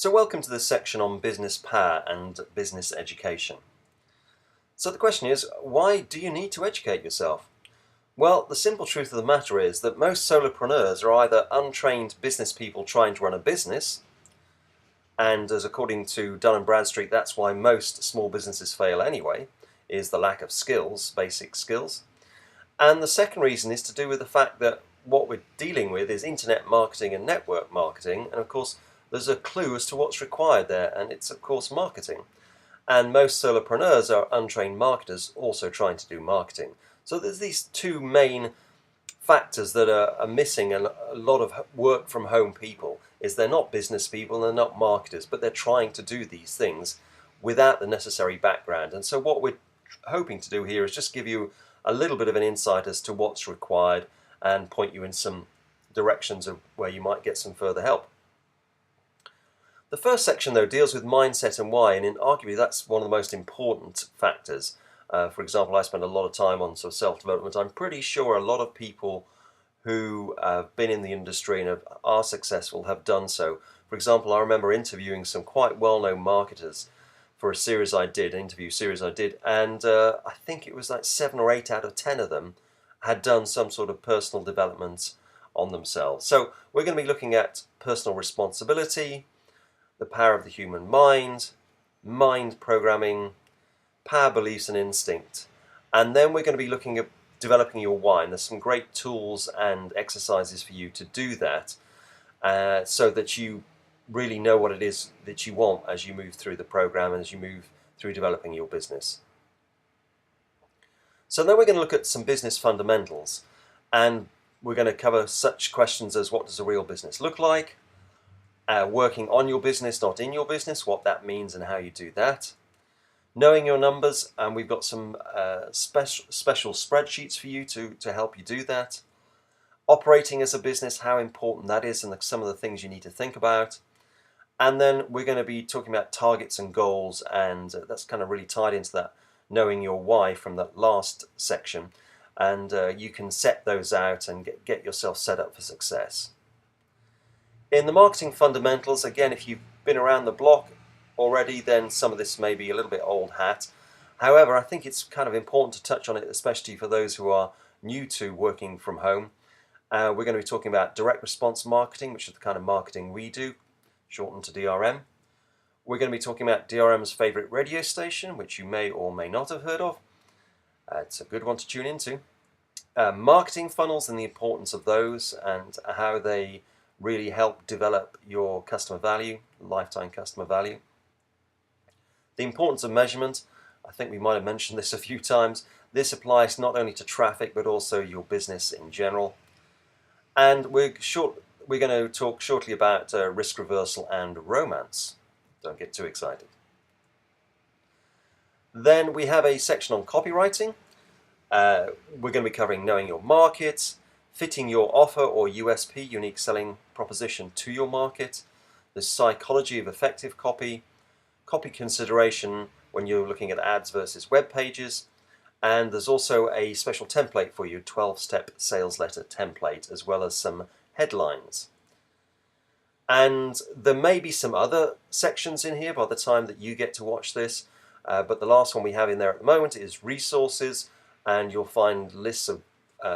So welcome to this section on business power and business education. So the question is, why do you need to educate yourself? Well, the simple truth of the matter is that most solopreneurs are either untrained business people trying to run a business, and as according to Dun & Bradstreet, that's why most small businesses fail anyway, is the lack of skills, basic skills. And the second reason is to do with the fact that what we're dealing with is internet marketing and network marketing, and of course there's a clue as to what's required there, and it's of course marketing. And most solopreneurs are untrained marketers also trying to do marketing. So there's these two main factors that are missing in a lot of work from home people. Is they're not business people, they're not marketers, but they're trying to do these things without the necessary background. And so what we're hoping to do here is just give you a little bit of an insight as to what's required and point you in some directions of where you might get some further help. The first section, though, deals with mindset and why, and arguably that's one of the most important factors. For example, I spend a lot of time on sort of self-development. I'm pretty sure a lot of people who have been in the industry and are successful have done so. For example, I remember interviewing some quite well-known marketers for a series I did, an interview series I did, and I think it was like 7 or 8 out of 10 of them had done some sort of personal development on themselves. So we're going to be looking at personal responsibility, the power of the human mind, mind programming, power, beliefs and instinct. And then we're going to be looking at developing your why. And there's some great tools and exercises for you to do that so that you really know what it is that you want as you move through the program and as you move through developing your business. So then we're going to look at some business fundamentals, and we're going to cover such questions as what does a real business look like, working on your business, not in your business, what that means and how you do that. Knowing your numbers, and we've got some special spreadsheets for you to help you do that. Operating as a business, how important that is and some of the things you need to think about. And then we're going to be talking about targets and goals, and that's kind of really tied into that knowing your why from that last section. And you can set those out and get yourself set up for success. In the marketing fundamentals, again, if you've been around the block already, then some of this may be a little bit old hat. However, I think it's kind of important to touch on it, especially for those who are new to working from home. We're going to be talking about direct response marketing, which is the kind of marketing we do, shortened to DRM. We're going to be talking about DRM's favorite radio station, which you may or may not have heard of. It's a good one to tune into. Marketing funnels and the importance of those and how they really help develop your customer value, lifetime customer value. The importance of measurement, I think we might have mentioned this a few times. This applies not only to traffic but also your business in general. And we're going to talk shortly about risk reversal and romance. Don't get too excited. Then we have a section on copywriting. We're going to be covering knowing your market, fitting your offer or USP, unique selling proposition, to your market, the psychology of effective copy, copy consideration when you're looking at ads versus web pages, and there's also a special template for you, 12-step sales letter template, as well as some headlines. And there may be some other sections in here by the time that you get to watch this, but the last one we have in there at the moment is resources, and you'll find lists of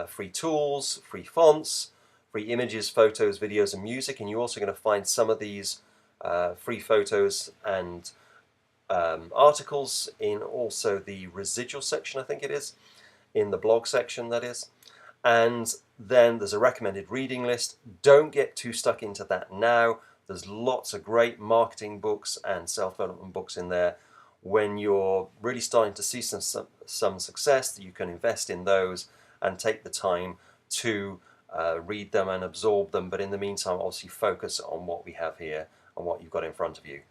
free tools, free fonts, free images, photos, videos and music, and you're also going to find some of these free photos and articles in also the residual section, I think it is, in the blog section, that is. And then there's a recommended reading list. Don't get too stuck into that now. There's lots of great marketing books and self-development books in there. When you're really starting to see some success, you can invest in those and take the time to read them and absorb them. But in the meantime, obviously focus on what we have here and what you've got in front of you.